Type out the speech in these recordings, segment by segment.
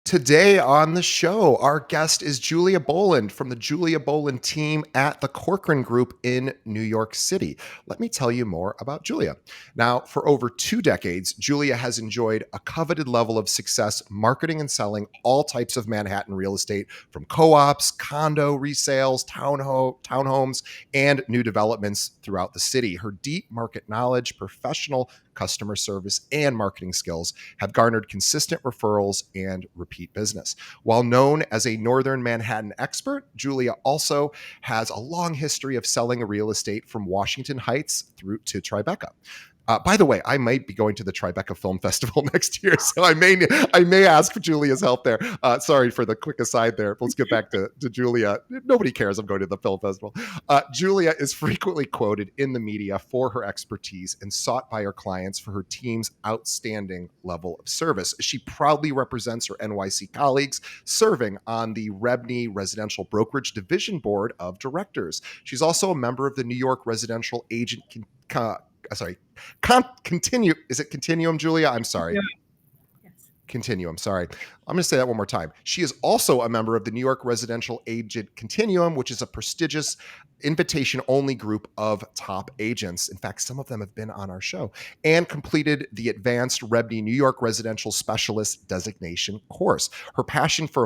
Today on the show, our guest is Julia Boland from the Julia Boland team at the Corcoran Group in New York City. Let me tell you more about Julia. Now, for over 2 decades, Julia has enjoyed a coveted level of success marketing and selling all types of Manhattan real estate, from co-ops, condo resales, townhomes, and new developments throughout the city. Her deep market knowledge, professional customer service, and marketing skills have garnered consistent referrals and repeat business. While known as a Northern Manhattan expert, Julia also has a long history of selling real estate from Washington Heights through to Tribeca. By the way, I might be going to the Tribeca Film Festival next year, so I may ask for Julia's help there. Sorry for the quick aside there. Let's get back to Julia. Nobody cares I'm going to the film festival. Julia is frequently quoted in the media for her expertise and sought by her clients for her team's outstanding level of service. She proudly represents her NYC colleagues, serving on the Rebney Residential Brokerage Division Board of Directors. She's also a member of the New York Residential Agent Continue. Is it Continuum, Julia? I'm sorry. Yes. Continuum. Sorry. I'm going to say that one more time. She is also a member of the New York Residential Agent Continuum, which is a prestigious invitation-only group of top agents. In fact, some of them have been on our show, and completed the Advanced Rebney New York Residential Specialist Designation course. Her passion for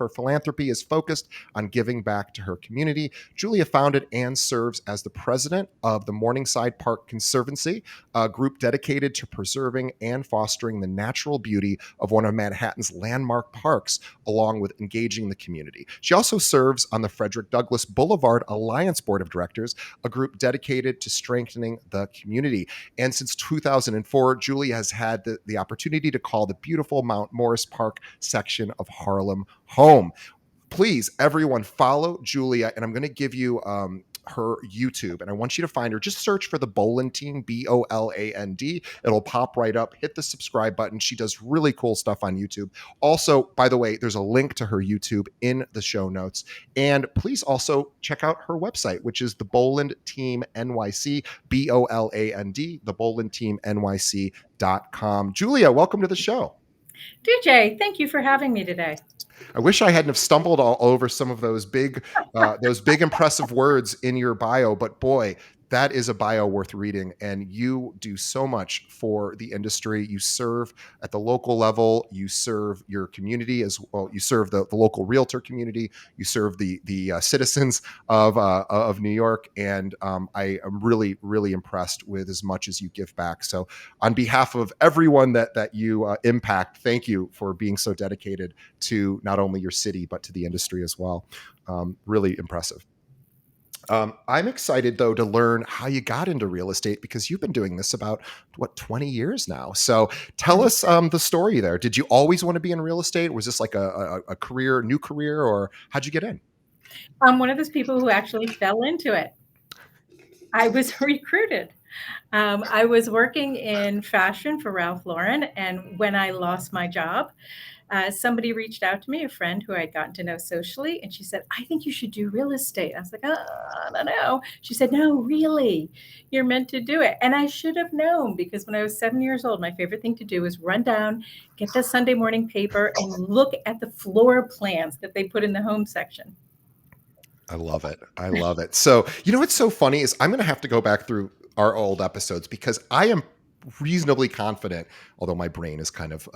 philanthropy is focused on giving back to her community. Julia founded and serves as the president of the Morningside Park Conservancy, a group dedicated to preserving and fostering the natural beauty of one of Manhattan's landmark parks, along with engaging the community. She also serves on the Frederick Douglass Boulevard Alliance Board of Directors, a group dedicated to strengthening the community. And since 2004, Julia has had the opportunity to call the beautiful Mount Morris Park section of Harlem home. Please, everyone, follow Julia, and I'm going to give you her YouTube, and I want you to find her. Just search for the Boland team, Boland. It'll pop right up. Hit the subscribe button. She does really cool stuff on YouTube. Also, by the way, there's a link to her YouTube in the show notes. And please also check out her website, which is the Boland Team NYC, Boland, the Boland Team NYC.com. Julia, welcome to the show. DJ, thank you for having me today. I wish I hadn't have stumbled all over some of those big impressive words in your bio, but boy, that is a bio worth reading. And you do so much for the industry. You serve at the local level. You serve your community as well. You serve the local realtor community. You serve the citizens of New York. And I am really, really impressed with as much as you give back. So on behalf of everyone that you impact, thank you for being so dedicated to not only your city, but to the industry as well. Really impressive. I'm excited, though, to learn how you got into real estate, because you've been doing this about, 20 years now. So tell us the story there. Did you always want to be in real estate? Was this like a new career, or how'd you get in? I'm one of those people who actually fell into it. I was recruited. I was working in fashion for Ralph Lauren, and when I lost my job, somebody reached out to me, a friend who I'd gotten to know socially, and she said, "I think you should do real estate." I was like, I don't know. She said, "No, really, you're meant to do it." And I should have known, because when I was 7 years old, my favorite thing to do was run down, get the Sunday morning paper, and look at the floor plans that they put in the home section. I love it. I love it. So, what's so funny is I'm going to have to go back through our old episodes, because I am reasonably confident, although my brain is kind of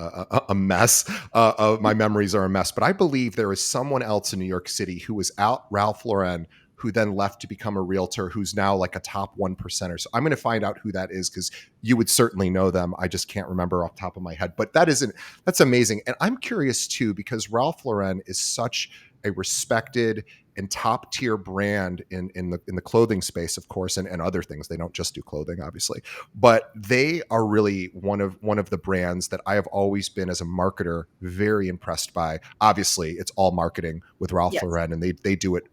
a mess, my memories are a mess, but I believe there is someone else in New York City who was out Ralph Lauren, who then left to become a realtor, who's now like a top 1%er. So I'm going to find out who that is, because you would certainly know them. I just can't remember off the top of my head, but that's amazing. And I'm curious too, because Ralph Lauren is such a respected and top tier brand in the clothing space, of course, and other things. They don't just do clothing, obviously, but they are really one of the brands that I have always been, as a marketer, very impressed by. Obviously, it's all marketing with Ralph Yes. Lauren, and they do it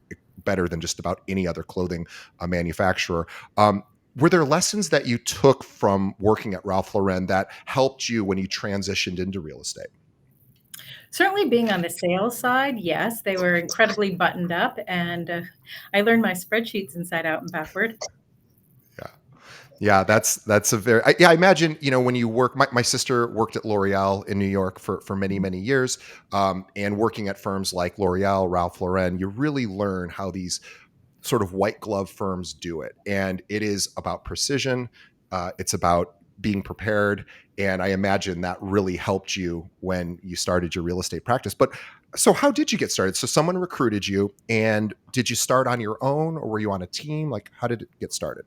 better than just about any other clothing manufacturer. Were there lessons that you took from working at Ralph Lauren that helped you when you transitioned into real estate? Certainly being on the sales side, yes, they were incredibly buttoned up, and I learned my spreadsheets inside out and backward. Yeah. Yeah, that's a very yeah. I imagine when you work. My sister worked at L'Oreal in New York for many years, and working at firms like L'Oreal, Ralph Lauren, you really learn how these sort of white glove firms do it, and it is about precision. It's about being prepared, and I imagine that really helped you when you started your real estate practice. But so, how did you get started? So, someone recruited you, and did you start on your own, or were you on a team? Like, how did it get started?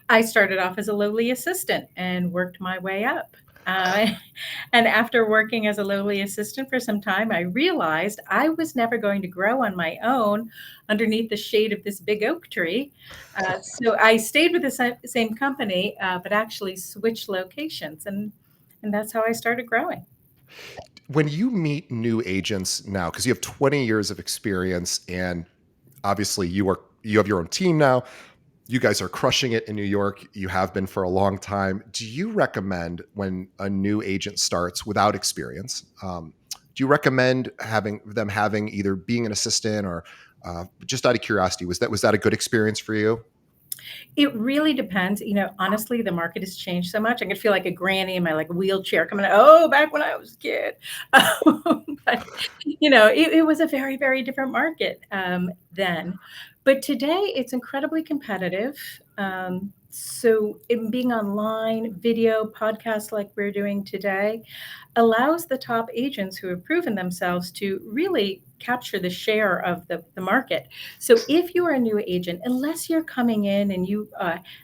I started off as a lowly assistant and worked my way up. Uh, and after working as a lowly assistant for some time, I realized I was never going to grow on my own underneath the shade of this big oak tree. So I stayed with the same company, but actually switched locations. And that's how I started growing. When you meet new agents now, because you have 20 years of experience, and obviously you have your own team now, you guys are crushing it in New York. You have been for a long time. Do you recommend when a new agent starts without experience? Do you recommend having either being an assistant or just out of curiosity, was that a good experience for you? It really depends. Honestly, the market has changed so much. I could feel like a granny in my like wheelchair coming out. Oh, back when I was a kid. But it was a very, very different market then. But today, it's incredibly competitive. So, in being online, video, podcasts like we're doing today, allows the top agents who have proven themselves to really capture the share of the market. So if you are a new agent, unless you're coming in and you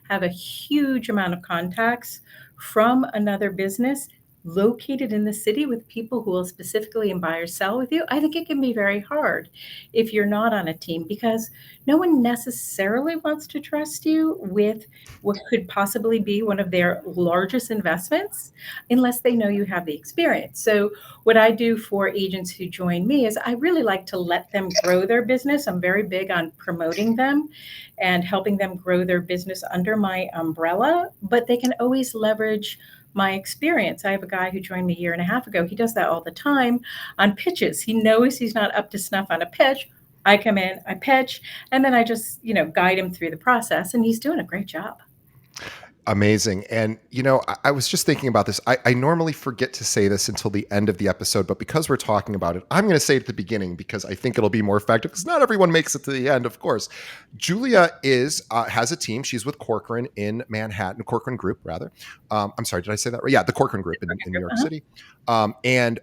have a huge amount of contacts from another business located in the city with people who will specifically buy or sell with you, I think it can be very hard if you're not on a team because no one necessarily wants to trust you with what could possibly be one of their largest investments unless they know you have the experience. So, what I do for agents who join me is I really like to let them grow their business. I'm very big on promoting them and helping them grow their business under my umbrella, but they can always leverage my experience. I have a guy who joined me a year and a half ago. He does that all the time on pitches. He knows he's not up to snuff on a pitch. I come in, I pitch, and then I just, guide him through the process, and he's doing a great job. Amazing. And, I was just thinking about this. I normally forget to say this until the end of the episode, but because we're talking about it, I'm going to say it at the beginning because I think it'll be more effective because not everyone makes it to the end, of course. Julia has a team. She's with Corcoran in Manhattan, Corcoran Group, rather. I'm sorry, did I say that right? Yeah, the Corcoran Group in New York Uh-huh. City. And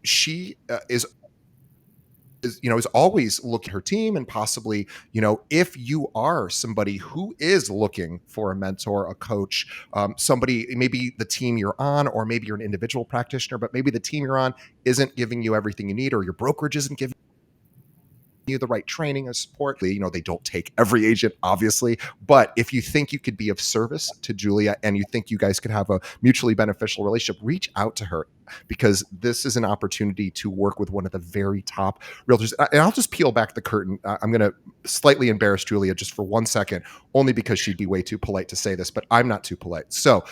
she is always looking at her team, and possibly if you are somebody who is looking for a mentor, a coach, somebody, maybe the team you're on, or maybe you're an individual practitioner, but maybe the team you're on isn't giving you everything you need, or your brokerage isn't giving you the right training and support. They don't take every agent, obviously, but if you think you could be of service to Julia and you think you guys could have a mutually beneficial relationship, reach out to her because this is an opportunity to work with one of the very top realtors. And I'll just peel back the curtain. I'm going to slightly embarrass Julia just for 1 second, only because she'd be way too polite to say this, but I'm not too polite. So,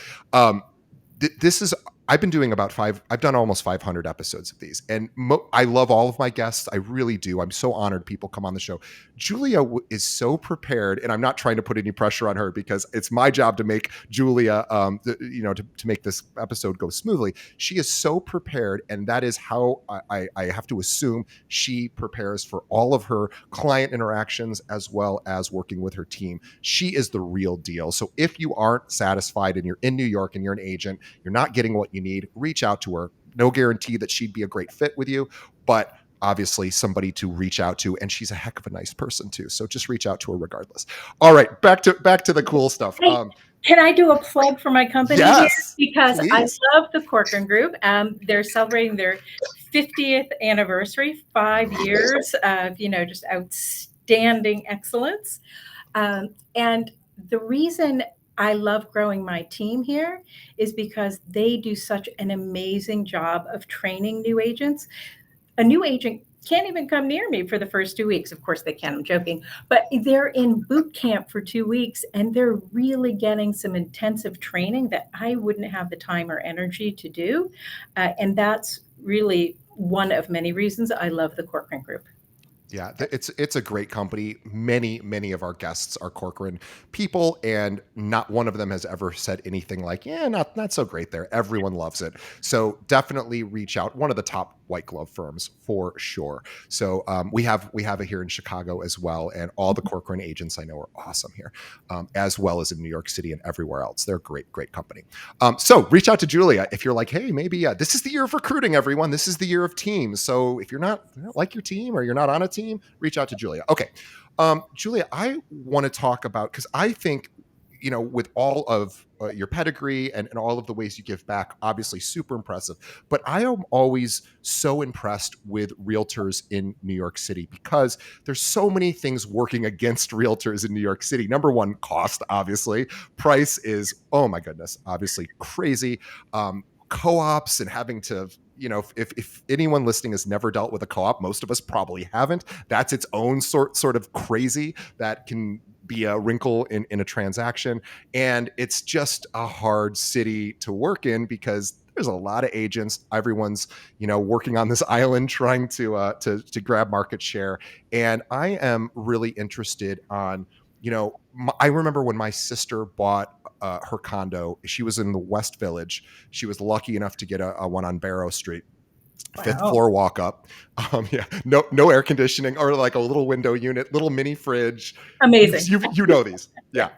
this is I've been doing I've done almost 500 episodes of these, and I love all of my guests. I really do. I'm so honored people come on the show. Julia is so prepared, and I'm not trying to put any pressure on her because it's my job to make Julia, to make this episode go smoothly. She is so prepared, and that is how I have to assume she prepares for all of her client interactions as well as working with her team. She is the real deal. So if you aren't satisfied and you're in New York and you're an agent, you're not getting what you need, reach out to her. No guarantee that she'd be a great fit with you, but obviously somebody to reach out to, and she's a heck of a nice person too. So just reach out to her regardless. All right, back to the cool stuff. Hey, can I do a plug for my company here? Yes, Because I please. love the Corcoran Group. They're celebrating their 50th anniversary, 5 years of, just outstanding excellence. And the reason I love growing my team here is because they do such an amazing job of training new agents. A new agent can't even come near me for the first 2 weeks. Of course, they can. I'm joking. But they're in boot camp for 2 weeks and they're really getting some intensive training that I wouldn't have the time or energy to do. And that's really one of many reasons I love the Corcoran Group. Yeah, it's a great company. Many of our guests are Corcoran people, and not one of them has ever said anything like, "Yeah, not so great there." Everyone loves it, so definitely reach out. One of the top white glove firms for sure. So we have it here in Chicago as well, and all the Corcoran agents I know are awesome here, as well as in New York City and everywhere else. They're a great company. So reach out to Julia if you're like, hey, maybe this is the year of recruiting, everyone. This is the year of teams. So if you don't like your team or you're not on a team, reach out to Julia. Okay. Julia, I want to talk about, because I think, with all of your pedigree and all of the ways you give back, obviously super impressive. But I am always so impressed with realtors in New York City because there's so many things working against realtors in New York City. Number one, cost, obviously. Price is, oh my goodness, obviously crazy. Co-ops and having to, if anyone listening has never dealt with a co-op, most of us probably haven't. That's its own sort of crazy that can be a wrinkle in a transaction. And it's just a hard city to work in because there's a lot of agents. Everyone's, working on this island trying to grab market share. And I am really interested on, I remember when my sister bought her condo. She was in the West Village. She was lucky enough to get a one on Barrow Street, fifth Wow. floor walk up. Yeah, no air conditioning or like a little window unit, little mini fridge. Amazing. You know these, yeah.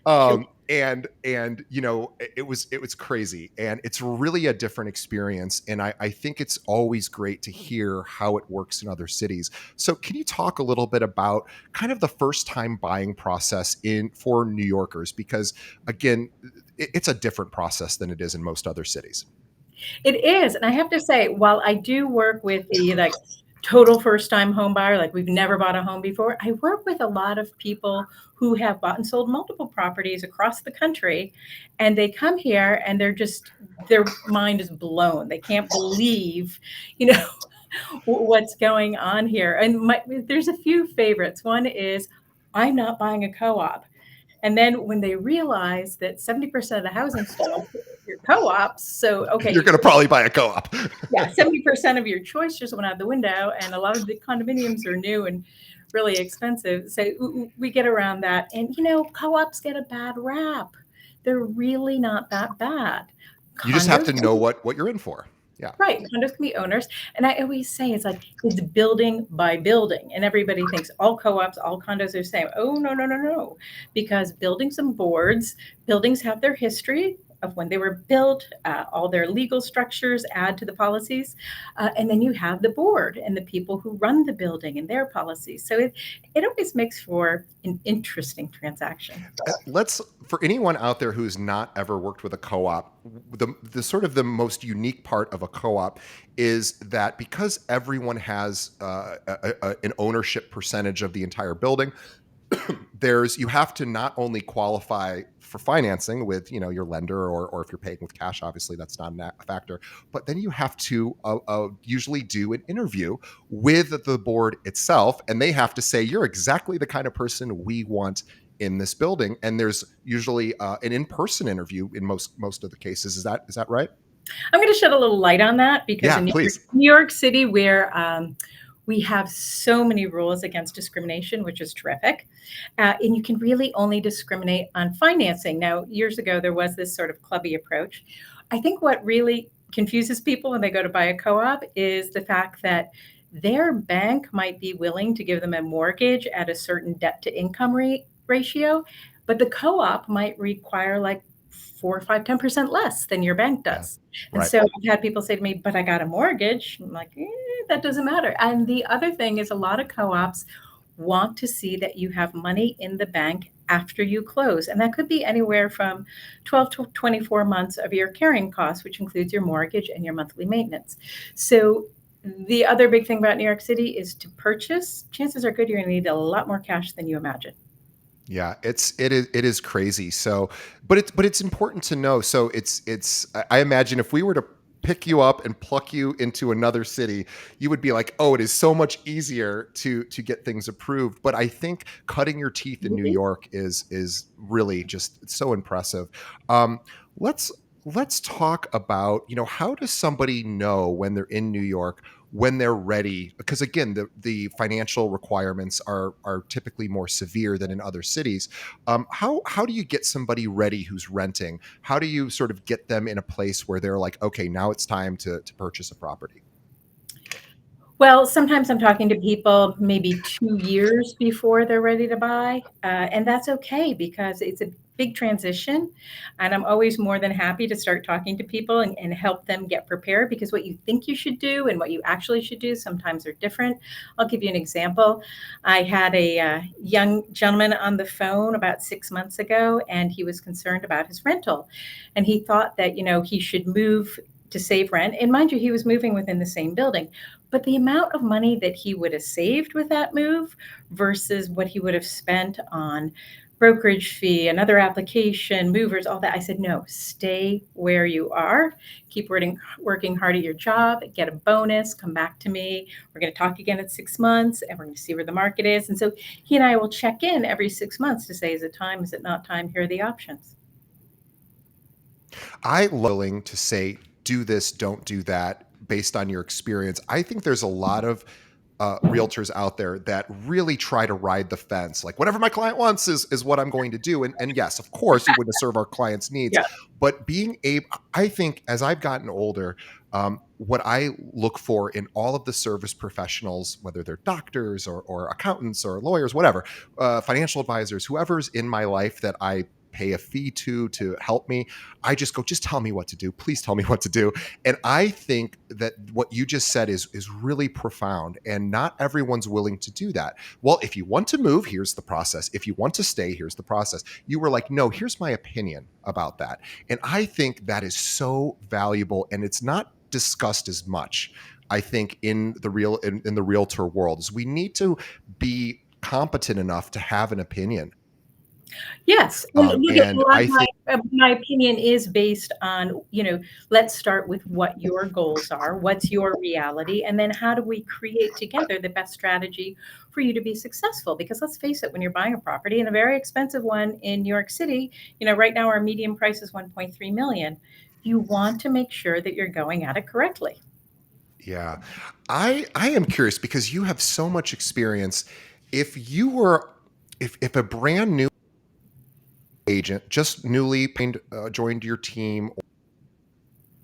Sure. And it was crazy, and it's really a different experience, and I think it's always great to hear how it works in other cities. So can you talk a little bit about kind of the first time buying process in for New Yorkers, because again, it's a different process than it is in most other cities. It is, and I have to say, while I do work with the, like, total first-time home buyer, like, we've never bought a home before, I work with a lot of people who have bought and sold multiple properties across the country, and they come here, and their mind is blown. They can't believe, you know, what's going on here, and there's a few favorites. One is, "I'm not buying a co-op." And then when they realize that 70% of the housing stock are co-ops, so You're okay, going to probably buy a co-op. yeah, 70% of your choice just went out the window, and a lot of the condominiums are new and really expensive. So we get around that. And, co-ops get a bad rap. They're really not that bad. You just have Condos, to know what you're in for. Yeah. right, condos can be owners. And I always say it's building by building. And everybody thinks all co-ops, all condos are the same. Oh, no, no, no, no. Because buildings and boards, buildings have their history of when they were built, all their legal structures add to the policies. And then you have the board and the people who run the building and their policies. So it always makes for an interesting transaction. Let's, for anyone out there who's not ever worked with a co-op, the sort of the most unique part of a co-op is that because everyone has an ownership percentage of the entire building, you have to not only qualify for financing with your lender, or if you're paying with cash, obviously that's not a factor, but then you have to usually do an interview with the board itself, and they have to say you're exactly the kind of person we want in this building. And there's usually an in-person interview in most of the cases. Is that right? I'm going to shed a little light on that because Yeah, in please. New York City, where we have so many rules against discrimination, which is terrific. And you can really only discriminate on financing. Now, years ago, there was this sort of clubby approach. I think what really confuses people when they go to buy a co-op is the fact that their bank might be willing to give them a mortgage at a certain debt to income ratio, but the co-op might require like 4 or 5, 10% less than your bank Yeah. does. And Right. so I've had people say to me, but I got a mortgage. I'm like, that doesn't matter. And the other thing is a lot of co-ops want to see that you have money in the bank after you close. And that could be anywhere from 12 to 24 months of your carrying costs, which includes your mortgage and your monthly maintenance. So the other big thing about New York City is to purchase, chances are good you're going to need a lot more cash than you imagine. Yeah, it is crazy. So, but it's important to know. So I imagine if we were to pick you up and pluck you into another city, you would be like, "Oh, it is so much easier to get things approved." But I think cutting your teeth in New York is really just so impressive. Um, let's let's talk about, how does somebody know when they're in New York when they're ready, because again, the financial requirements are typically more severe than in other cities. How do you get somebody ready who's renting? How do you sort of get them in a place where they're like, okay, now it's time to purchase a property? Well, sometimes I'm talking to people maybe 2 years before they're ready to buy, and that's okay because it's a big transition, and I'm always more than happy to start talking to people and help them get prepared because what you think you should do and what you actually should do sometimes are different. I'll give you an example. I had a young gentleman on the phone about 6 months ago, and he was concerned about his rental, and he thought that, he should move to save rent, and mind you, he was moving within the same building. But the amount of money that he would have saved with that move versus what he would have spent on brokerage fee, another application, movers, all that. I said, no, stay where you are. Keep working hard at your job, get a bonus, come back to me. We're going to talk again at 6 months and we're going to see where the market is. And so he and I will check in every 6 months to say, is it time? Is it not time? Here are the options. I willing to say, do this, don't do that, based on your experience. I think there's a lot of realtors out there that really try to ride the fence. Like whatever my client wants is what I'm going to do. And yes, of course, we want to serve our clients' needs, Yeah. but being able, I think as I've gotten older, what I look for in all of the service professionals, whether they're doctors or accountants or lawyers, whatever, financial advisors, whoever's in my life that I pay a fee to help me, I just go, just tell me what to do. Please tell me what to do. And I think that what you just said is really profound, and not everyone's willing to do that. Well, if you want to move, here's the process. If you want to stay, here's the process. You were like, no, here's my opinion about that. And I think that is so valuable, and it's not discussed as much. I think in the realtor world is we need to be competent enough to have an opinion. Yes, and look at a And lot I of my think my opinion is based on, let's start with what your goals are, what's your reality, and then how do we create together the best strategy for you to be successful? Because let's face it, when you're buying a property and a very expensive one in New York City, right now our median price is 1.3 million. You want to make sure that you're going at it correctly. yeah. I am curious because you have so much experience. If you were if a brand new agent just newly joined your team,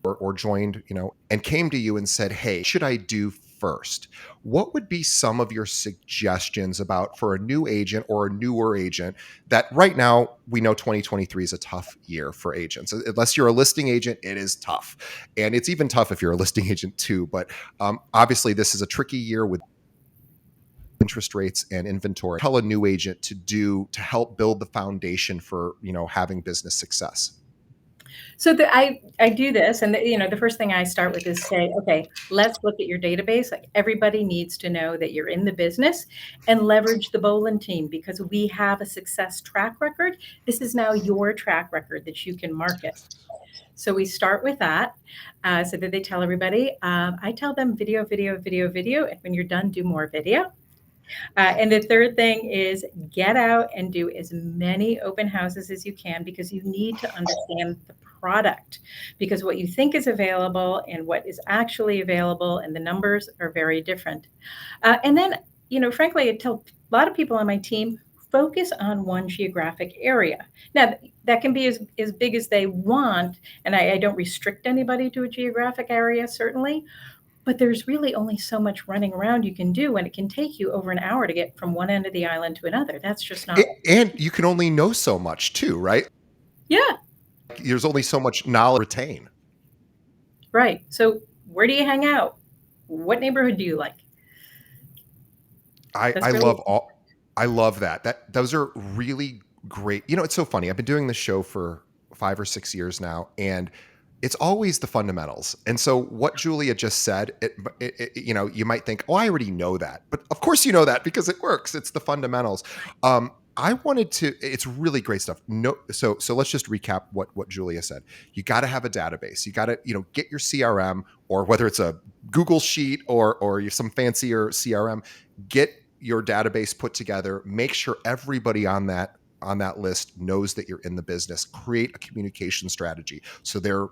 or joined, and came to you and said, "Hey, what should I do first?" What would be some of your suggestions about for a new agent or a newer agent that right now we know 2023 is a tough year for agents. Unless you're a listing agent, it is tough. And it's even tough if you're a listing agent too. But obviously, this is a tricky year with interest rates and inventory. Tell a new agent to do to help build the foundation for having business success. So I do this, and the first thing I start with is say, okay, let's look at your database. Like everybody needs to know that you're in the business, and leverage the Boland team because we have a success track record. This is now your track record that you can market. So we start with that, so that they tell everybody. I tell them video, video, video, video, and when you're done, do more video. And the third thing is get out and do as many open houses as you can because you need to understand the product because what you think is available and what is actually available and the numbers are very different. And then, frankly, I tell a lot of people on my team focus on one geographic area. Now, that can be as big as they want, and I don't restrict anybody to a geographic area, certainly, but there's really only so much running around you can do, and it can take you over an hour to get from one end of the island to another. That's just not. And you can only know so much too, right? Yeah, There's only so much knowledge to retain. right. So where do you hang out? What neighborhood do you like? I That's I really. love all I love that. Those are really great. It's so funny. I've been doing this show for 5 or 6 years now, and it's always the fundamentals. And so what Julia just said, you might think, "Oh, I already know that." But of course you know that because it works. It's the fundamentals. I wanted to it's really great stuff. No, so let's just recap what Julia said. You got to have a database. You got to, get your CRM, or whether it's a Google sheet or some fancier CRM, get your database put together, make sure everybody on that on that list knows that you're in the business. Create a communication strategy so they're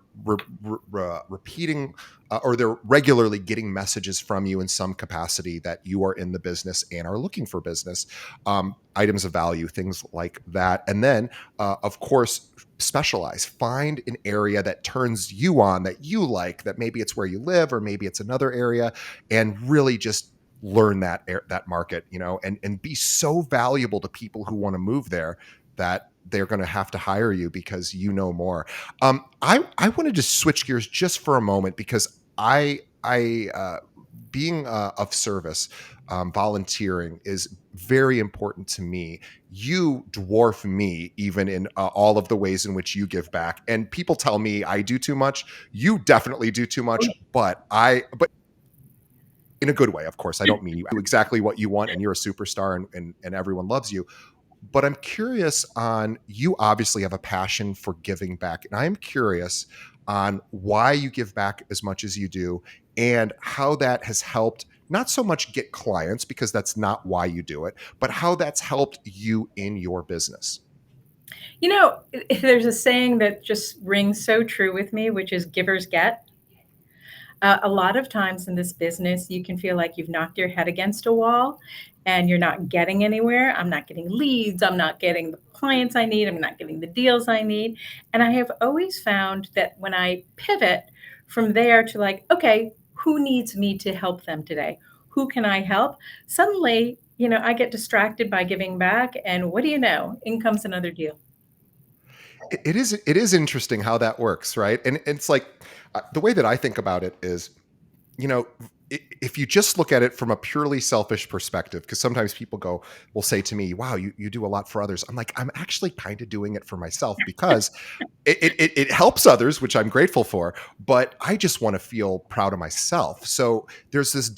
repeating or they're regularly getting messages from you in some capacity that you are in the business and are looking for business, items of value, things like that. And then, of course, specialize. Find an area that turns you on, that you like, that maybe it's where you live or maybe it's another area, and really just learn that market, and be so valuable to people who want to move there that they're going to have to hire you because you know more. I wanted to switch gears just for a moment because I being of service, volunteering is very important to me. You dwarf me even in all of the ways in which you give back. And people tell me I do too much. You definitely do too much, but in a good way, of course. I don't mean you do exactly what you want and you're a superstar and everyone loves you. But I'm curious on, you obviously have a passion for giving back. And I'm curious on why you give back as much as you do and how that has helped not so much get clients, because that's not why you do it, but how that's helped you in your business. You know, there's a saying that just rings so true with me, which is givers get. A lot of times in this business, you can feel like you've knocked your head against a wall and you're not getting anywhere. I'm not getting leads. I'm not getting the clients I need. I'm not getting the deals I need. And I have always found that when I pivot from there to like, okay, who needs me to help them today? Who can I help? Suddenly, I get distracted by giving back. And what do you know? In comes another deal. It is interesting how that works, right? And it's like, the way that I think about it is, you know, if you just look at it from a purely selfish perspective, because sometimes people will say to me, wow, you do a lot for others. I'm like, I'm actually kind of doing it for myself because it helps others, which I'm grateful for, but I just want to feel proud of myself. So there's this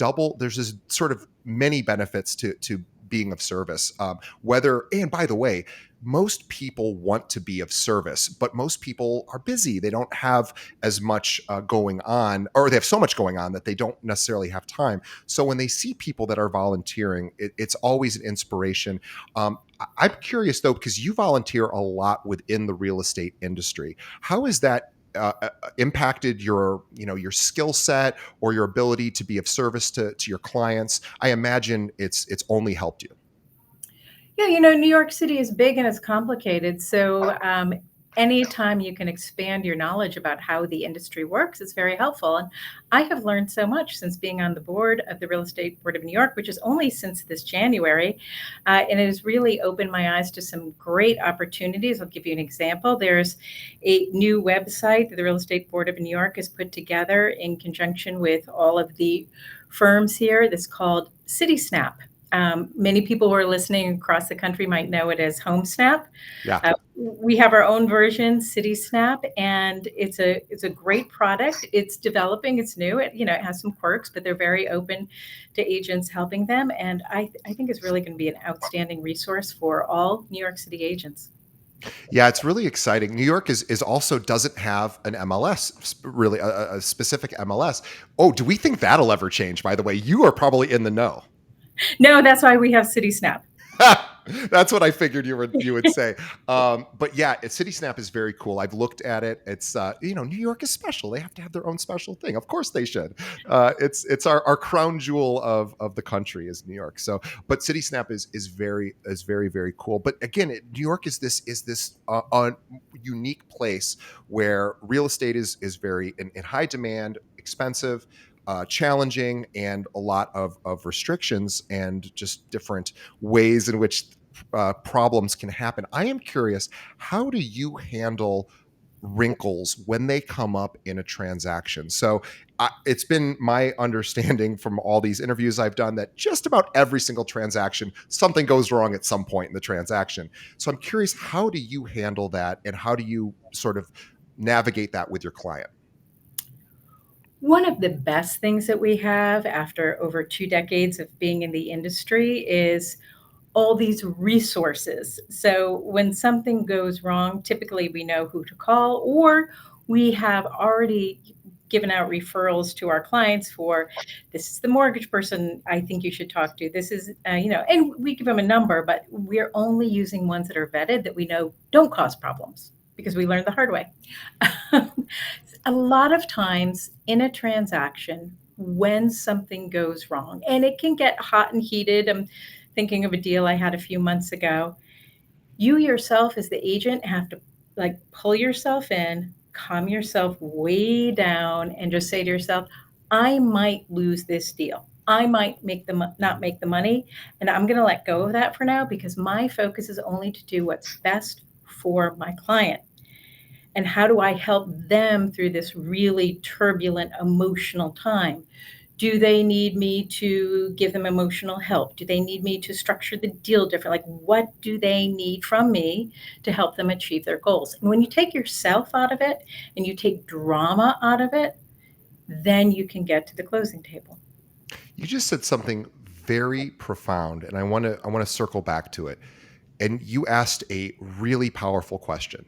sort of many benefits to being of service. And by the way, most people want to be of service, but most people are busy. They don't have as much going on, or they have so much going on that they don't necessarily have time. So when they see people that are volunteering, it's always an inspiration. I'm curious though, because you volunteer a lot within the real estate industry. How has that impacted your skill set or your ability to be of service to your clients? I imagine it's only helped you. Yeah, New York City is big and it's complicated. So, anytime you can expand your knowledge about how the industry works, it's very helpful. And I have learned so much since being on the board of the Real Estate Board of New York, which is only since this January. And it has really opened my eyes to some great opportunities. I'll give you an example. There's a new website that the Real Estate Board of New York has put together in conjunction with all of the firms here that's called CitySnap. Many people who are listening across the country might know it as HomeSnap. Yeah. We have our own version, CitySnap, and it's a great product. It's developing, it's new. It has some quirks, but they're very open to agents helping them, and I think it's really going to be an outstanding resource for all New York City agents. Yeah, it's really exciting. New York is also doesn't have an MLS, really a specific MLS. Oh, do we think that'll ever change? By the way, you are probably in the know. No, that's why we have CitySnap. That's what I figured you would say. But yeah, City Snap is very cool. I've looked at it. It's New York is special. They have to have their own special thing. Of course they should. It's our crown jewel of the country is New York. So, but City Snap is very very cool. But again, New York is this unique place where real estate is very in high demand, expensive, challenging, and a lot of restrictions and just different ways in which problems can happen. I am curious, how do you handle wrinkles when they come up in a transaction? So it's been my understanding from all these interviews I've done that just about every single transaction, something goes wrong at some point in the transaction. So I'm curious, how do you handle that and how do you sort of navigate that with your client? One of the best things that we have after over 2 decades of being in the industry is all these resources. So when something goes wrong, typically we know who to call, or we have already given out referrals to our clients for, this is the mortgage person I think you should talk to. This is, and we give them a number, but we're only using ones that are vetted that we know don't cause problems because we learned the hard way. A lot of times in a transaction, when something goes wrong, and it can get hot and heated. I'm thinking of a deal I had a few months ago. You yourself, as the agent, have to like pull yourself in, calm yourself way down, and just say to yourself, I might lose this deal. I might not make the money, and I'm going to let go of that for now because my focus is only to do what's best for my client. And how do I help them through this really turbulent emotional time? Do they need me to give them emotional help? Do they need me to structure the deal different? Like, what do they need from me to help them achieve their goals? And when you take yourself out of it and you take drama out of it, then you can get to the closing table. You just said something very profound, and I want to circle back to it. And you asked a really powerful question.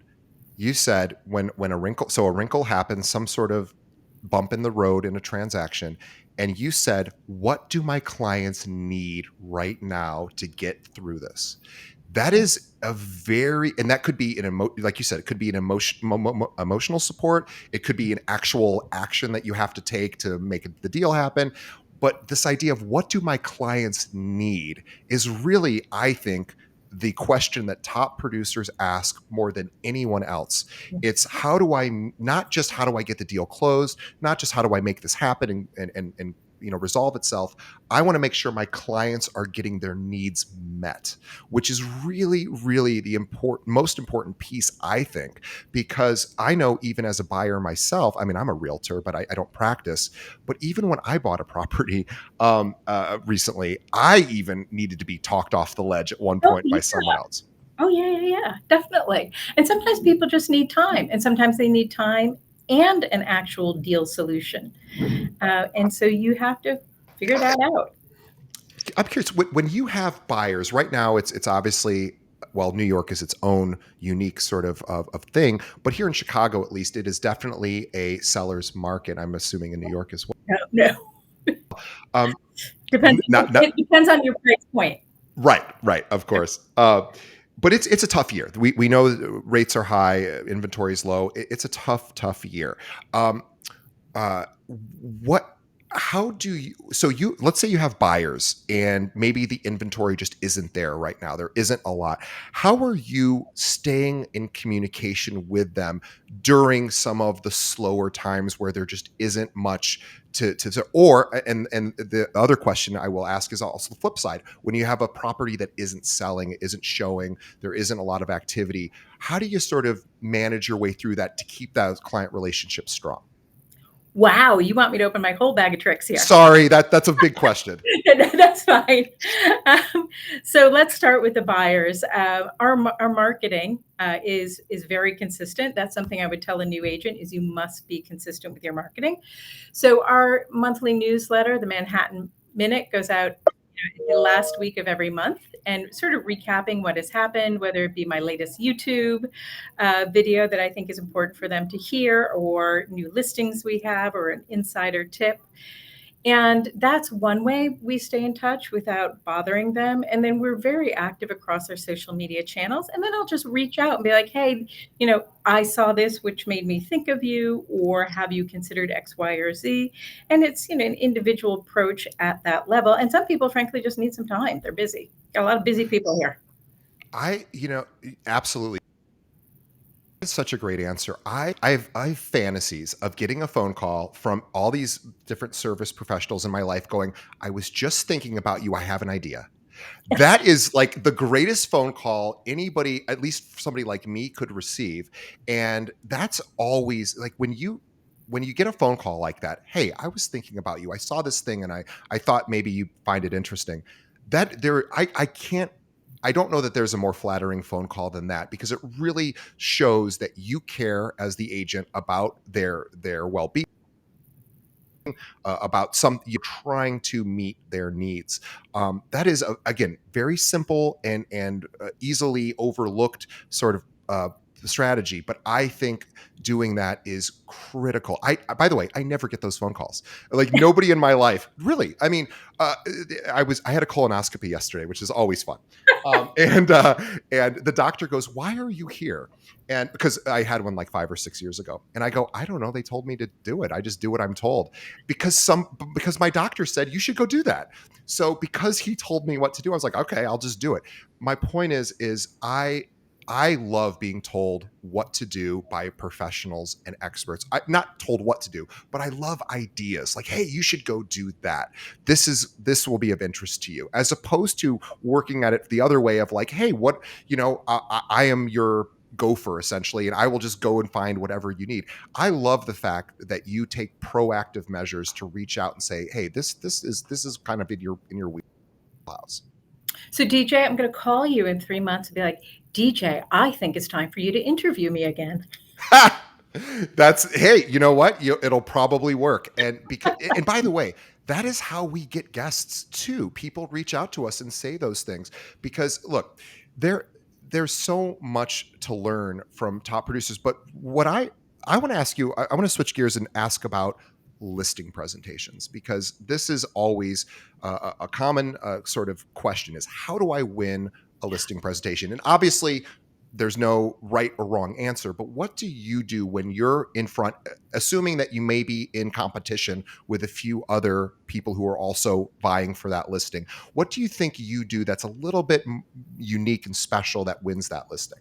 You said when a wrinkle happens, some sort of bump in the road in a transaction, and you said, what do my clients need right now to get through this? That is a very, and that could be like you said, it could be an emotional support. It could be an actual action that you have to take to make the deal happen. But this idea of what do my clients need is really, I think, the question that top producers ask more than anyone else. It's not just how do I get the deal closed, not just how do I make this happen and resolve itself. I want to make sure my clients are getting their needs met, which is really, really the most important piece, I think, because I know even as a buyer myself, I mean, I'm a realtor, but I don't practice. But even when I bought a property recently, I even needed to be talked off the ledge at one Oh, point by yeah. someone else. Oh, yeah, definitely. And sometimes people just need time, and sometimes they need time and an actual deal solution. And so you have to figure that out. I'm curious when you have buyers right now. It's obviously, well, New York is its own unique sort of thing, but here in Chicago, at least, it is definitely a seller's market. I'm assuming in New York as well. No, no. Um, Depends. not It depends on your price point. right, of course. But it's a tough year. We know rates are high, inventory is low. It's a tough year. Um, what how do you so you let's say you have buyers and maybe the inventory just isn't there right now, there isn't a lot. How are you staying in communication with them during some of the slower times where there just isn't much or and the other question I will ask is also the flip side. When you have a property that isn't selling, isn't showing, there isn't a lot of activity, how do you sort of manage your way through that to keep that client relationship strong? Wow, you want me to open my whole bag of tricks here? Sorry, that's a big question. That's fine. So let's start with the buyers. Our marketing is very consistent. That's something I would tell a new agent is you must be consistent with your marketing. So our monthly newsletter, the Manhattan Minute, goes out the last week of every month and sort of recapping what has happened, whether it be my latest YouTube video that I think is important for them to hear, or new listings we have, or an insider tip. And that's one way we stay in touch without bothering them. And then we're very active across our social media channels. And then I'll just reach out and be like, hey, I saw this, which made me think of you, or have you considered X, Y, or Z? And it's, an individual approach at that level. And some people, frankly, just need some time. They're busy. Got a lot of busy people here. Absolutely. That's such a great answer. I have fantasies of getting a phone call from all these different service professionals in my life going, I was just thinking about you. I have an idea. That is like the greatest phone call anybody, at least somebody like me, could receive. And that's always like when you get a phone call like that, hey, I was thinking about you. I saw this thing and I thought maybe you find it interesting. That there I can't I don't know that there's a more flattering phone call than that, because it really shows that you care as the agent about their well-being, about some you're trying to meet their needs. That is again very simple and easily overlooked sort of strategy, but I think doing that is critical. By the way, I never get those phone calls. Like nobody in my life, really. I mean, uh, I had a colonoscopy yesterday, which is always fun. And the doctor goes, "Why are you here?" And because I had one like 5 or 6 years ago, and I go, "I don't know. They told me to do it. I just do what I'm told." Because my doctor said you should go do that. So because he told me what to do, I was like, "Okay, I'll just do it." My point is I love being told what to do by professionals and experts. Not told what to do, but I love ideas like, "Hey, you should go do that. This will be of interest to you," as opposed to working at it the other way of like, "Hey, what I am your gopher essentially, and I will just go and find whatever you need." I love the fact that you take proactive measures to reach out and say, "Hey, this is kind of in your wheelhouse." So, DJ, I'm going to call you in 3 months and be like, DJ, I think it's time for you to interview me again. That's hey, you know what? It'll probably work. And by the way, that is how we get guests too. People reach out to us and say those things because look, there there's so much to learn from top producers. But what I want to ask you, I want to switch gears and ask about listing presentations because this is always a common sort of question: is how do I win a listing presentation? And obviously, there's no right or wrong answer, but what do you do when you're in front, assuming that you may be in competition with a few other people who are also vying for that listing? What do you think you do that's a little bit unique and special that wins that listing?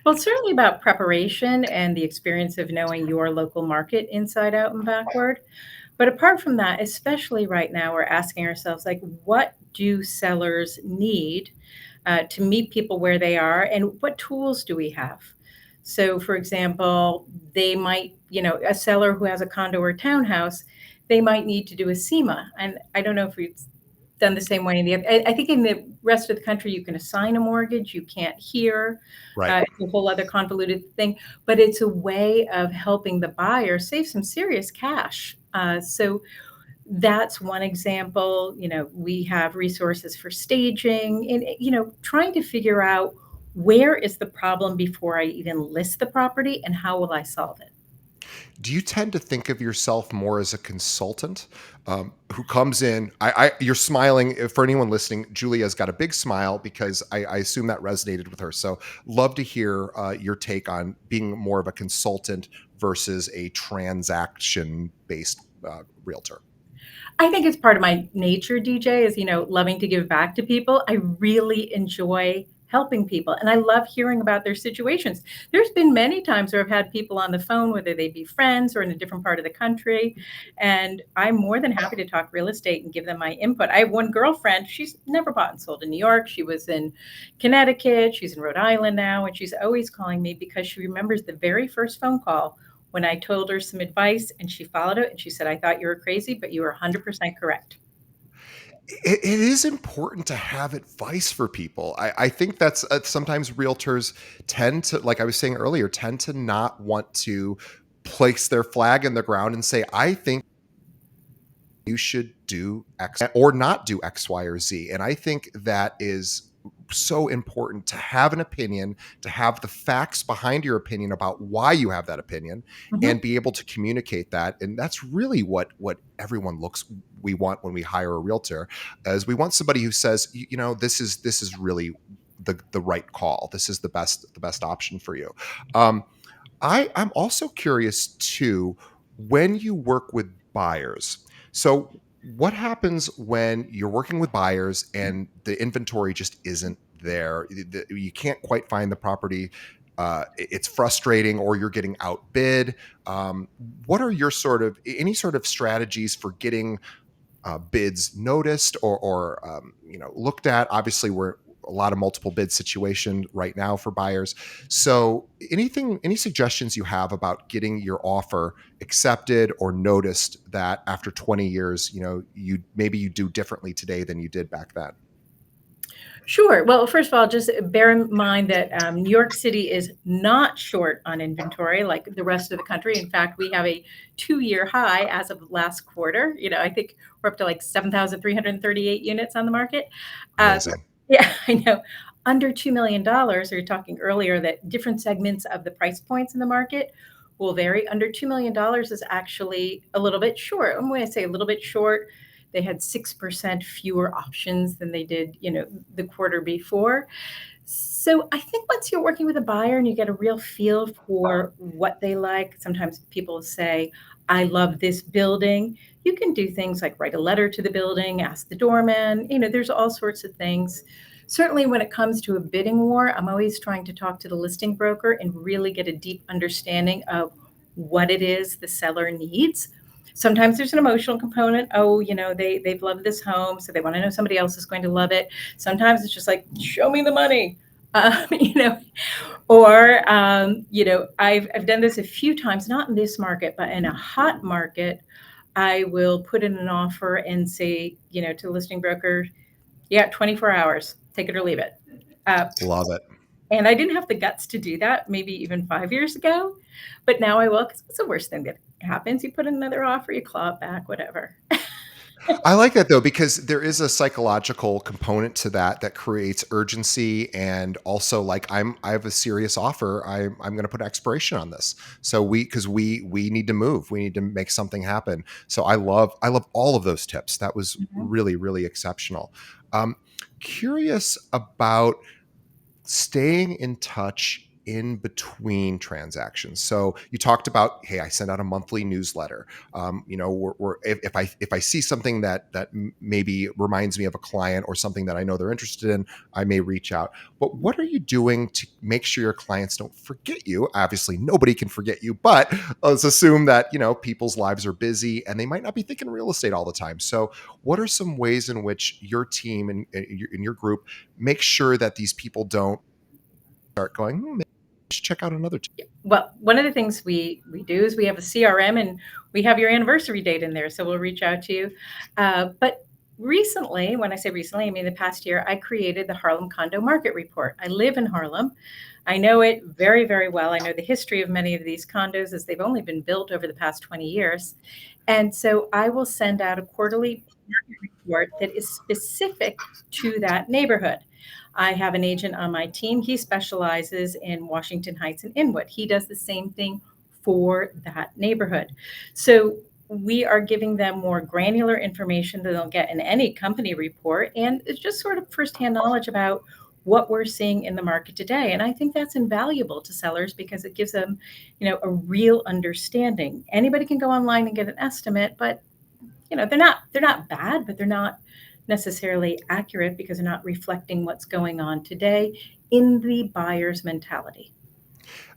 Well, it's certainly about preparation and the experience of knowing your local market inside out and backward. But apart from that, especially right now, we're asking ourselves, like, what do sellers need to meet people where they are, and what tools do we have? So, for example, they might, a seller who has a condo or townhouse, they might need to do a SEMA. And I don't know if we've done the same way in the, I think in the rest of the country, you can assign a mortgage, you can't hear. Right. It's a whole other convoluted thing, but it's a way of helping the buyer save some serious cash. So that's one example. We have resources for staging and, trying to figure out where is the problem before I even list the property and how will I solve it? Do you tend to think of yourself more as a consultant who comes in? You're smiling. For anyone listening, Julia's got a big smile because I assume that resonated with her. So, love to hear your take on being more of a consultant versus a transaction based realtor. I think it's part of my nature, DJ, is, loving to give back to people. I really enjoy helping people and I love hearing about their situations. There's been many times where I've had people on the phone, whether they be friends or in a different part of the country. And I'm more than happy to talk real estate and give them my input. I have one girlfriend, she's never bought and sold in New York. She was in Connecticut. She's in Rhode Island now. And she's always calling me because she remembers the very first phone call when I told her some advice and she followed it and she said, I thought you were crazy, but you were 100% correct. It is important to have advice for people. I think that's sometimes realtors tend to, like I was saying earlier, tend to not want to place their flag in the ground and say, "I think you should do X or not do X, Y, or Z." And I think that is so important to have an opinion, to have the facts behind your opinion about why you have that opinion, and Mhm. be able to communicate that. And that's really what everyone looks we want when we hire a realtor, as we want somebody who says, this is really the right call. This is the best option for you. Um, I'm also curious too when you work with buyers. So what happens when you're working with buyers and the inventory just isn't there? You can't quite find the property. It's frustrating, or you're getting outbid. What are your any sort of strategies for getting bids noticed or looked at? Obviously, we're a lot of multiple bid situation right now for buyers. So, any suggestions you have about getting your offer accepted or noticed that after 20 years, you do differently today than you did back then? Sure. Well, first of all, just bear in mind that New York City is not short on inventory like the rest of the country. In fact, we have a 2-year high as of last quarter. I think we're up to like 7,338 units on the market. Uh, Amazing. yeah, I know. Under $2 million, we were talking earlier that different segments of the price points in the market will vary. Under $2 million is actually a little bit short. And when I say a little bit short, they had 6% fewer options than they did, the quarter before. So I think once you're working with a buyer and you get a real feel for what they like, sometimes people say, I love this building. You can do things like write a letter to the building, ask the doorman. There's all sorts of things. Certainly, when it comes to a bidding war, I'm always trying to talk to the listing broker and really get a deep understanding of what it is the seller needs. Sometimes there's an emotional component. Oh, they've loved this home, so they want to know somebody else is going to love it. Sometimes it's just like, show me the money. Um, you know, or I've done this a few times, not in this market, but in a hot market. I will put in an offer and say, to the listing broker, yeah, 24 hours, take it or leave it. Uh, Love it. and I didn't have the guts to do that maybe even 5 years ago, but now I will, because what's the worst thing that happens? You put in another offer, you claw it back, whatever. I like that though, because there is a psychological component to that creates urgency, and also like I have a serious offer. I'm going to put expiration on this. So because we need to move, we need to make something happen. So I love all of those tips. That was Mhm. really, really exceptional. Um, Curious about staying in touch in between transactions. So you talked about, hey, I send out a monthly newsletter. If I see something that maybe reminds me of a client or something that I know they're interested in, I may reach out. But what are you doing to make sure your clients don't forget you? Obviously, nobody can forget you, but let's assume that people's lives are busy and they might not be thinking real estate all the time. So, what are some ways in which your team and your group make sure that these people don't start going, maybe I should check out another team? Well, one of the things we do is we have a CRM, and we have your anniversary date in there, so we'll reach out to you. But recently, when I say recently, I mean the past year, I created the Harlem Condo Market Report. I live in Harlem. I know it very, very well. I know the history of many of these condos, as they've only been built over the past 20 years. And so I will send out a quarterly market report that is specific to that neighborhood. I have an agent on my team. He specializes in Washington Heights and Inwood. He does the same thing for that neighborhood. So we are giving them more granular information than they'll get in any company report. And it's just sort of firsthand knowledge about what we're seeing in the market today. And I think that's invaluable to sellers because it gives them, a real understanding. Anybody can go online and get an estimate, but they're not bad, but they're not necessarily accurate because they're not reflecting what's going on today in the buyer's mentality.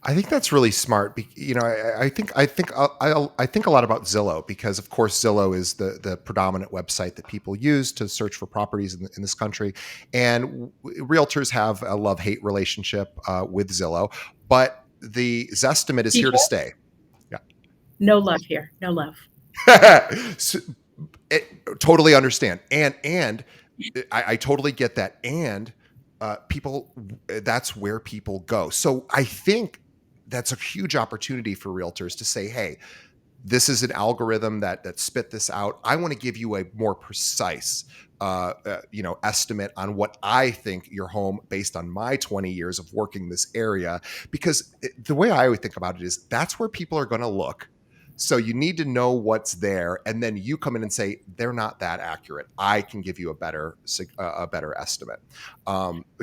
I think that's really smart. I think a lot about Zillow, because of course Zillow is the predominant website that people use to search for properties in this country, and realtors have a love-hate relationship with Zillow, but the Zestimate is here to TJ, stay. no love here. No love. Yeah. So, totally understand, and I totally get that, and people, that's where people go. So I think that's a huge opportunity for realtors to say, hey, this is an algorithm that spit this out. I want to give you a more precise estimate on what I think your home, based on my 20 years of working this area. Because the way I would think about it is that's where people are going to look. So you need to know what's there, and then you come in and say they're not that accurate. I can give you a better estimate.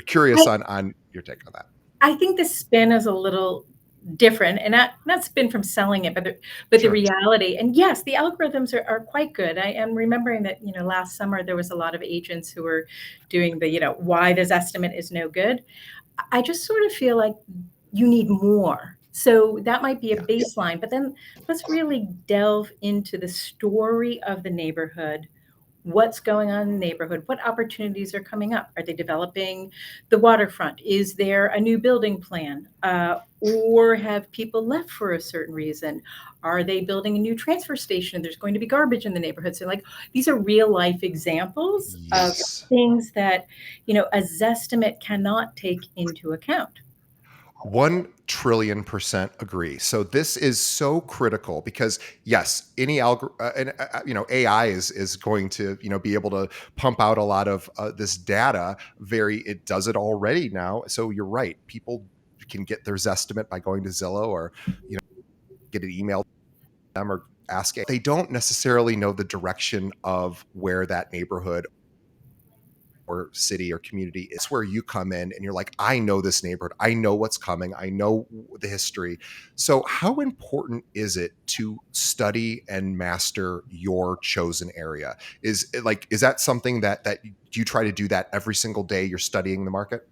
Curious I, on your take on that. I think the spin is a little different, and not spin from selling it, but the Sure. reality. And yes, the algorithms are quite good. I am remembering that last summer there was a lot of agents who were doing the why this estimate is no good. I just sort of feel like you need more. So that might be a Yeah. baseline, but then let's really delve into the story of the neighborhood. What's going on in the neighborhood? What opportunities are coming up? Are they developing the waterfront? Is there a new building plan? Or have people left for a certain reason? Are they building a new transfer station? There's going to be garbage in the neighborhood. So, like, these are real life examples of Yes. things that, a Zestimate cannot take into account. One trillion% agree. So this is so critical because yes, any AI is going to be able to pump out a lot of this data. It does it already now. So you're right. People can get their Zestimate by going to Zillow or get an email to them or ask. They don't necessarily know the direction of where that neighborhood or city or community is. Where you come in and you're like, I know this neighborhood, I know what's coming, I know the history. So how important is it to study and master your chosen area? Is that something that you try to do that every single day you're studying the market?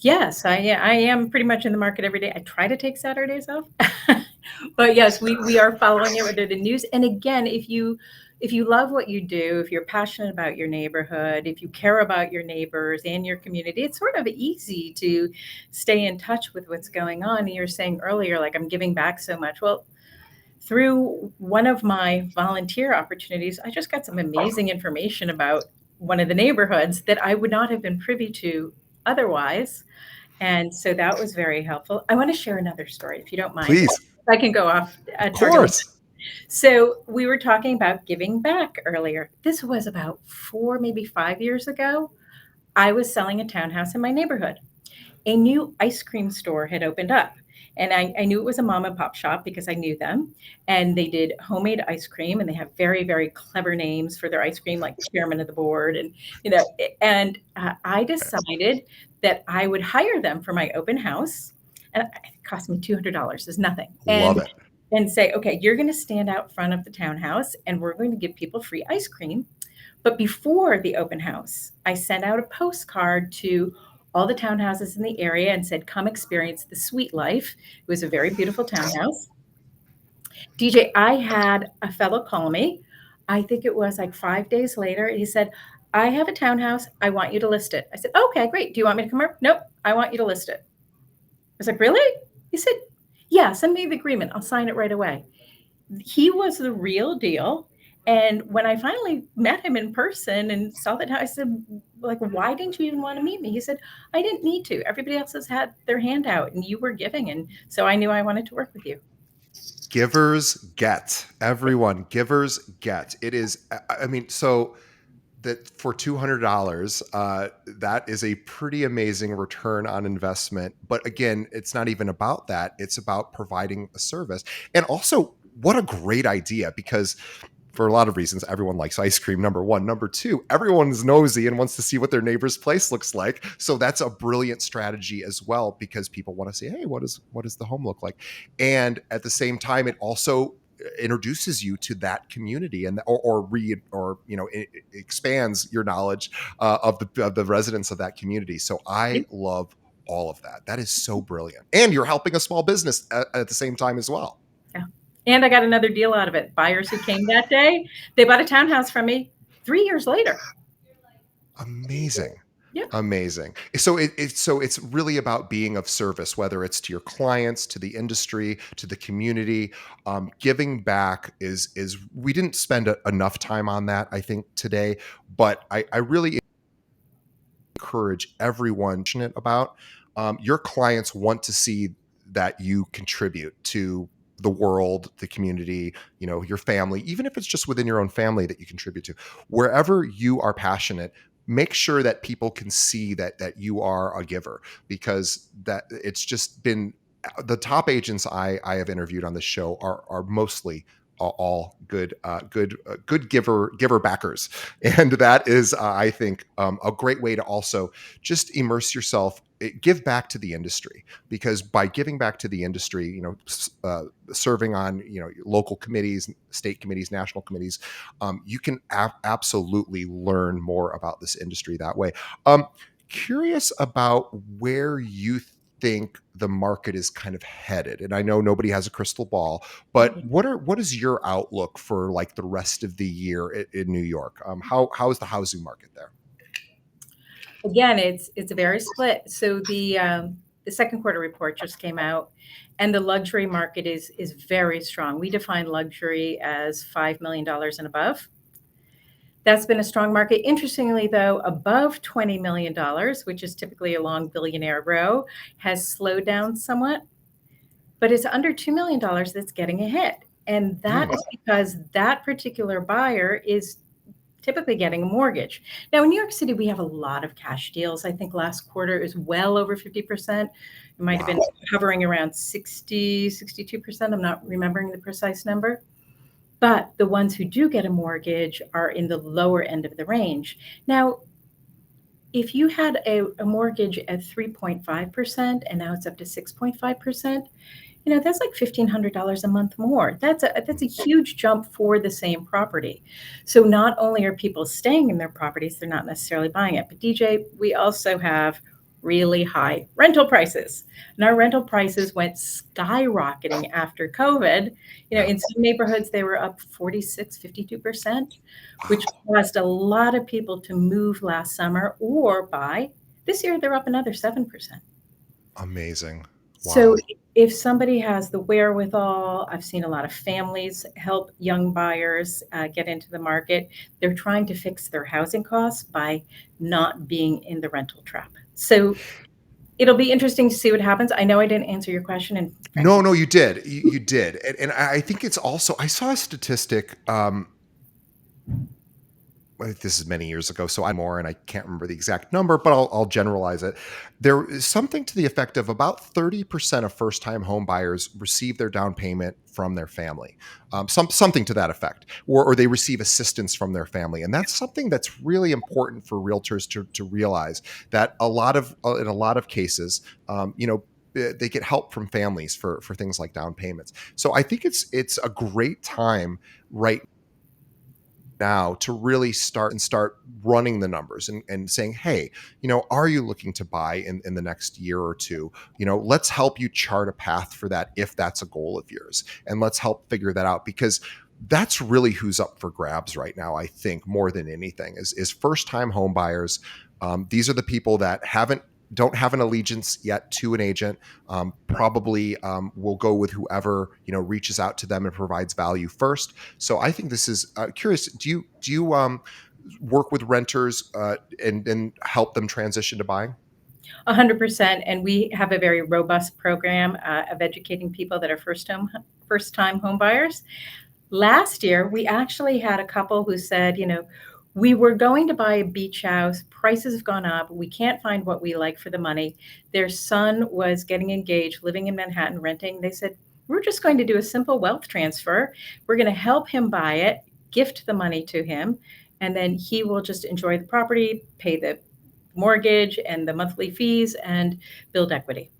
Yes, I am pretty much in the market every day. I try to take Saturdays off. But yes, we are following it with the news. And again, if you love what you do, if you're passionate about your neighborhood, if you care about your neighbors and your community, it's sort of easy to stay in touch with what's going on. And you're saying earlier, like, I'm giving back so much. Well, through one of my volunteer opportunities, I just got some amazing information about one of the neighborhoods that I would not have been privy to otherwise. And so that was very helpful. I want to share another story, if you don't mind. Please. I can go off Of target. course. So we were talking about giving back earlier. This was about 4, maybe 5 years ago. I was selling a townhouse in my neighborhood. A new ice cream store had opened up. And I knew it was a mom and pop shop because I knew them. And they did homemade ice cream, and they have very, very clever names for their ice cream, like chairman of the board. And I decided that I would hire them for my open house. And it cost me $200. Is nothing. Love it. And say, okay, you're going to stand out front of the townhouse and we're going to give people free ice cream. But before the open house, I sent out a postcard to all the townhouses in the area and said, come experience the sweet life. It was a very beautiful townhouse. DJ, I had a fellow call me. I think it was like 5 days later. He said, I have a townhouse. I want you to list it. I said, okay, great. Do you want me to come over? Nope. I want you to list it. I was like, really? He said, yeah, send me the agreement. I'll sign it right away. He was the real deal. And when I finally met him in person and saw that, I said, like, why didn't you even want to meet me? He said, I didn't need to. Everybody else has had their hand out and you were giving. And so I knew I wanted to work with you. Givers get. Everyone, givers get. It is, I mean, so that for $200, that is a pretty amazing return on investment. But again, it's not even about that. It's about providing a service. And also, what a great idea, because for a lot of reasons, everyone likes ice cream, number one. Number two, everyone's nosy and wants to see what their neighbor's place looks like. So that's a brilliant strategy as well, because people want to see, hey, what does the home look like? And at the same time, it also introduces you to that community and it expands your knowledge of the residents of that community. So I love all of that. That is so brilliant. And you're helping a small business at the same time as well. Yeah. And I got another deal out of it. Buyers who came that day, they bought a townhouse from me 3 years later. Amazing. Yeah. Amazing. So it's really about being of service, whether it's to your clients, to the industry, to the community. Giving back is we didn't spend enough time on that, I think, today, but I really encourage everyone about your clients want to see that you contribute to the world, the community, your family, even if it's just within your own family that you contribute to. Wherever you are passionate, make sure that people can see that you are a giver, because that it's just been the top agents I have interviewed on this show are mostly all good giver backers. And that is I think a great way to also just immerse yourself, give back to the industry, because by giving back to the industry, serving on local committees, state committees, national committees, you can absolutely learn more about this industry that way. Curious about where you think the market is kind of headed, and I know nobody has a crystal ball, but what is your outlook for like the rest of the year in New York? How is the housing market there? Again, it's a very split. So the second quarter report just came out, and the luxury market is very strong. We define luxury as $5 million and above. That's been a strong market. Interestingly, though, above $20 million, which is typically a long billionaire row, has slowed down somewhat, but it's under $2 million that's getting a hit. And that Mm, is because that particular buyer is typically getting a mortgage. Now, in New York City, we have a lot of cash deals. I think last quarter is well over 50%. It might have been wow. hovering around 60, 62%. I'm not remembering the precise number. But the ones who do get a mortgage are in the lower end of the range. Now, if you had a mortgage at 3.5% and now it's up to 6.5%, that's like $1,500 a month more. That's a huge jump for the same property. So not only are people staying in their properties, they're not necessarily buying it. But DJ, we also have really high rental prices. And our rental prices went skyrocketing after COVID. Yeah. In some neighborhoods they were up 46, 52%, which Wow. caused a lot of people to move last summer or buy. This year they're up another 7%. Amazing. So Wow. if somebody has the wherewithal, I've seen a lot of families help young buyers get into the market. They're trying to fix their housing costs by not being in the rental trap. So it'll be interesting to see what happens. I know I didn't answer your question, and No, frankly, no, you did. You did. And I think it's also, I saw a statistic. Well, this is many years ago, so I more, and I can't remember the exact number, but I'll generalize it. There is something to the effect of about 30% of first-time home buyers receive their down payment from their family, something to that effect, or they receive assistance from their family, and that's something that's really important for realtors to realize that in a lot of cases, they get help from families for things like down payments. So I think it's a great time right now to really start running the numbers and saying, hey, are you looking to buy in the next year or two? Let's help you chart a path for that if that's a goal of yours, and let's help figure that out, because that's really who's up for grabs right now. I think more than anything is first time home buyers. These are the people that don't have an allegiance yet to an agent. Probably will go with whoever reaches out to them and provides value first. So I think this is curious. Do you work with renters and help them transition to buying? 100%. And we have a very robust program of educating people that are first time home buyers. Last year, we actually had a couple who said, we were going to buy a beach house. Prices have gone up. We can't find what we like for the money. Their son was getting engaged, living in Manhattan, renting. They said, we're just going to do a simple wealth transfer. We're going to help him buy it, gift the money to him, and then he will just enjoy the property, pay the mortgage and the monthly fees, and build equity.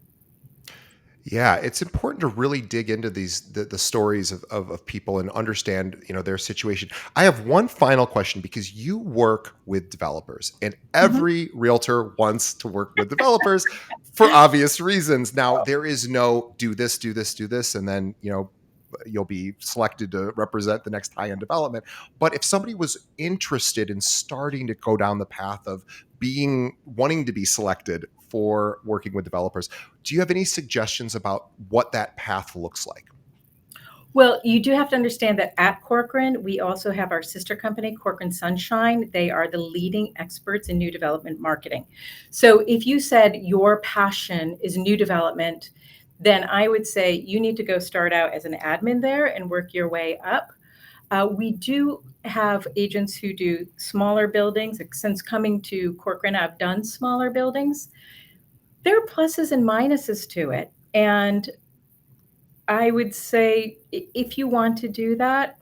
Yeah, it's important to really dig into the stories of people and understand their situation. I have one final question, because you work with developers, and Mhm. every realtor wants to work with developers for obvious reasons. Now, there is no do this, do this, do this, and then you'll be selected to represent the next high end development. But if somebody was interested in starting to go down the path of being wanting to be selected for working with developers, do you have any suggestions about what that path looks like? Well, you do have to understand that at Corcoran, we also have our sister company, Corcoran Sunshine. They are the leading experts in new development marketing. So if you said your passion is new development, then I would say you need to go start out as an admin there and work your way up. We do have agents who do smaller buildings. Since coming to Corcoran, I've done smaller buildings. There are pluses and minuses to it. And I would say if you want to do that,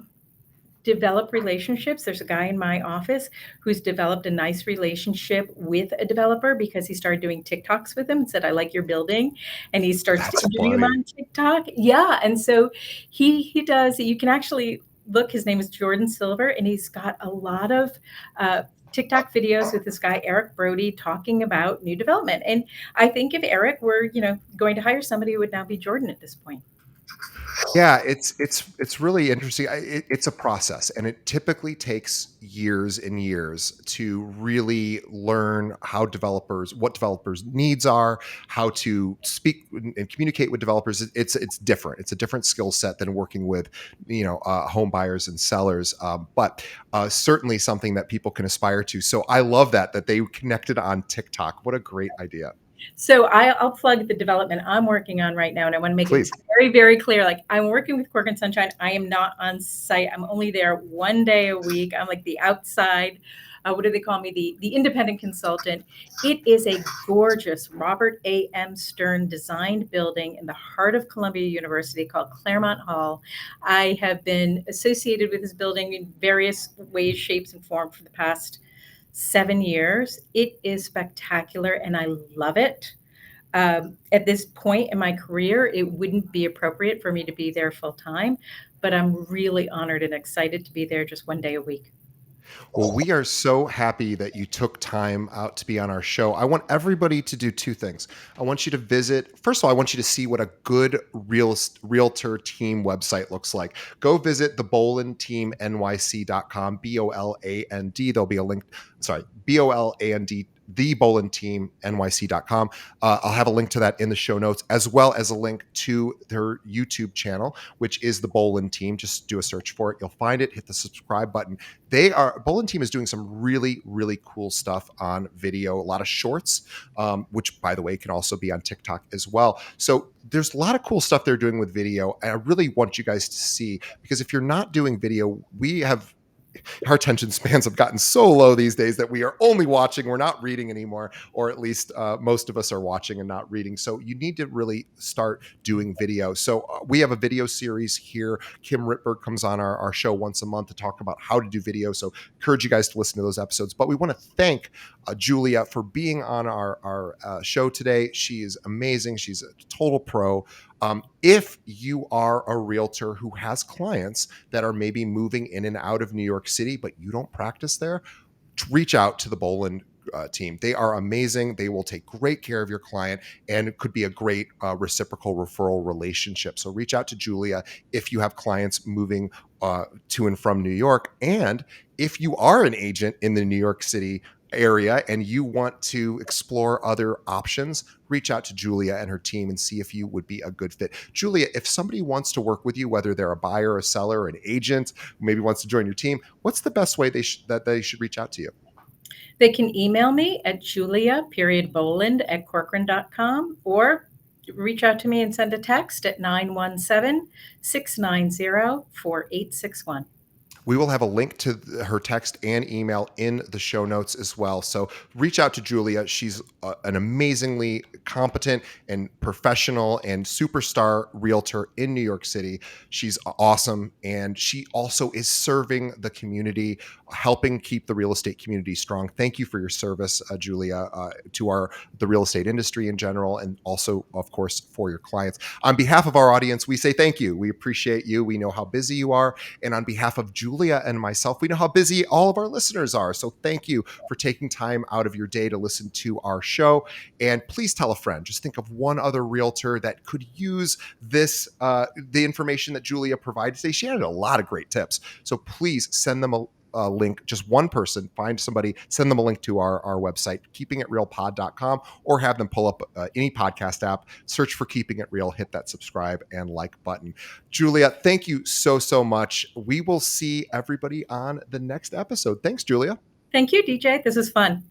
develop relationships. There's a guy in my office who's developed a nice relationship with a developer because he started doing TikToks with him and said, I like your building. And he starts That's charging him funny. on TikTok. Yeah. And so he does, you can actually look, his name is Jordan Silver, and he's got a lot of TikTok videos with this guy, Eric Brody, talking about new development. And I think if Eric were, going to hire somebody, it would now be Jordan at this point. Yeah, it's really interesting. It's a process, and it typically takes years and years to really learn what developers' needs are, how to speak and communicate with developers. It's different. It's a different skill set than working with home buyers and sellers. But certainly something that people can aspire to. So I love that they connected on TikTok. What a great idea! So I'll plug the development I'm working on right now, and I want to make it Please. very, very clear. Like, I'm working with Cork and Sunshine. I am not on site. I'm only there one day a week. I'm like the outside. What do they call me? The independent consultant. It is a gorgeous Robert A. M. Stern designed building in the heart of Columbia University called Claremont Hall. I have been associated with this building in various ways, shapes, and forms for the past 7 years. It is spectacular and I love it. At this point in my career, it wouldn't be appropriate for me to be there full time, but I'm really honored and excited to be there just one day a week. Well, we are so happy that you took time out to be on our show. I want everybody to do two things. I want you to visit, first of all, I want you to see what a good realtor team website looks like. Go visit the BolandTeamNYC.com, BOLAND. There'll be a link, sorry, BOLAND, thebolandteamnyc.com. I'll have a link to that in the show notes, as well as a link to their YouTube channel, which is the Boland Team. Just do a search for it. You'll find it. Hit the subscribe button. Boland Team is doing some really, really cool stuff on video, a lot of shorts, which, by the way, can also be on TikTok as well. So there's a lot of cool stuff they're doing with video. And I really want you guys to see, because if you're not doing video, our attention spans have gotten so low these days that we are only watching. We're not reading anymore, or at least most of us are watching and not reading. So you need to really start doing video. So we have a video series here. Kim Ritberg comes on our show once a month to talk about how to do video. So encourage you guys to listen to those episodes. But we want to thank Julia for being on our show today. She is amazing. She's a total pro. If you are a realtor who has clients that are maybe moving in and out of New York City, but you don't practice there, reach out to the Boland team. They are amazing. They will take great care of your client, and it could be a great reciprocal referral relationship. So reach out to Julia if you have clients moving to and from New York. And if you are an agent in the New York City area and you want to explore other options, reach out to Julia and her team and see if you would be a good fit. Julia, if somebody wants to work with you, whether they're a buyer, a seller, an agent, maybe wants to join your team, what's the best way that they should reach out to you? They can email me at julia.boland@corcoran.com or reach out to me and send a text at 917-690-4861. We will have a link to her text and email in the show notes as well. So reach out to Julia. She's an amazingly competent and professional and superstar realtor in New York City. She's awesome. And she also is serving the community, helping keep the real estate community strong. Thank you for your service, Julia, to the real estate industry in general, and also, of course, for your clients. On behalf of our audience, we say thank you. We appreciate you. We know how busy you are. And on behalf of Julia and myself, we know how busy all of our listeners are. So thank you for taking time out of your day to listen to our show. And please tell a friend. Just think of one other realtor that could use this, the information that Julia provided today. She had a lot of great tips. So please send them a link, just one person, find somebody, send them a link to our website, keepingitrealpod.com, or have them pull up any podcast app, search for Keeping It Real, hit that subscribe and like button. Julia, thank you so, so much. We will see everybody on the next episode. Thanks, Julia. Thank you, DJ. This is fun.